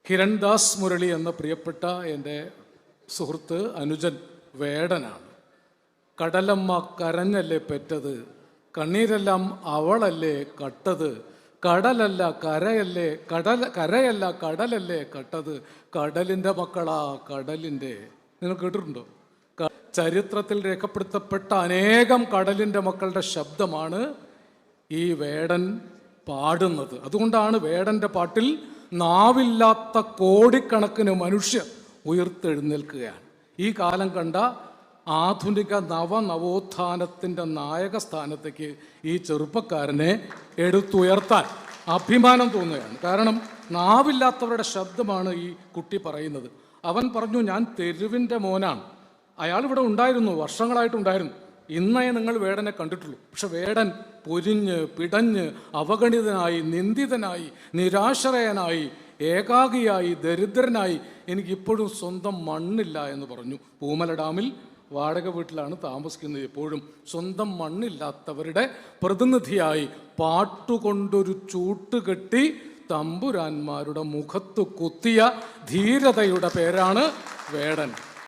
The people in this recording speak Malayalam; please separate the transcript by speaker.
Speaker 1: ഹിരൺദാസ് മുരളി എന്ന പ്രിയപ്പെട്ട എൻ്റെ സുഹൃത്ത് അനുജൻ വേടനാണ്. കടലമ്മ കരഞ്ഞല്ലേ പെറ്റത്, കണ്ണീരെല്ലാം അവളല്ലേ കട്ടത്, കടലല്ല കരയല്ലേ കരയല്ല കടലല്ലേ കട്ടത്, കടലിൻ്റെ മക്കളാ കടലിൻ്റെ. നിങ്ങൾ കേട്ടിട്ടുണ്ടോ? ചരിത്രത്തിൽ രേഖപ്പെടുത്തപ്പെട്ട അനേകം കടലിൻ്റെ മക്കളുടെ ശബ്ദമാണ് ഈ വേടൻ പാടുന്നത്. അതുകൊണ്ടാണ് വേടൻ്റെ പാട്ടിൽ നാവില്ലാത്ത കോടിക്കണക്കിന് മനുഷ്യർ ഉയർത്തെഴുന്നേൽക്കുകയാണ്. ഈ കാലം കണ്ട ആധുനിക നവോത്ഥാനത്തിൻ്റെ നായക സ്ഥാനത്തേക്ക് ഈ ചെറുപ്പക്കാരനെ എടുത്തുയർത്താൻ അഭിമാനം തോന്നുകയാണ്. കാരണം നാവില്ലാത്തവരുടെ ശബ്ദമാണ് ഈ കുട്ടി പറയുന്നത്. അവൻ പറഞ്ഞു, ഞാൻ തെരുവിൻ്റെ മോനാണ്. അയാൾ ഇവിടെ ഉണ്ടായിരുന്നു, വർഷങ്ങളായിട്ടുണ്ടായിരുന്നു. ഇന്നേ നിങ്ങൾ വേടനെ കണ്ടിട്ടുള്ളൂ. പക്ഷെ വേടൻ പൊരിഞ്ഞ് പിടഞ്ഞ് അവഗണിതനായി, നിന്ദിതനായി, നിരാശ്രയനായി, ഏകാഗിയായി, ദരിദ്രനായി, എനിക്കിപ്പോഴും സ്വന്തം മണ്ണില്ല എന്ന് പറഞ്ഞു. പൂമല ഡാമിൽ വാടക വീട്ടിലാണ് താമസിക്കുന്നത്. എപ്പോഴും സ്വന്തം മണ്ണില്ലാത്തവരുടെ പ്രതിനിധിയായി പാട്ടുകൊണ്ടൊരു ചൂട്ടുകെട്ടി തമ്പുരാന്മാരുടെ മുഖത്ത് കുത്തിയ ധീരതയുടെ പേരാണ് വേടൻ.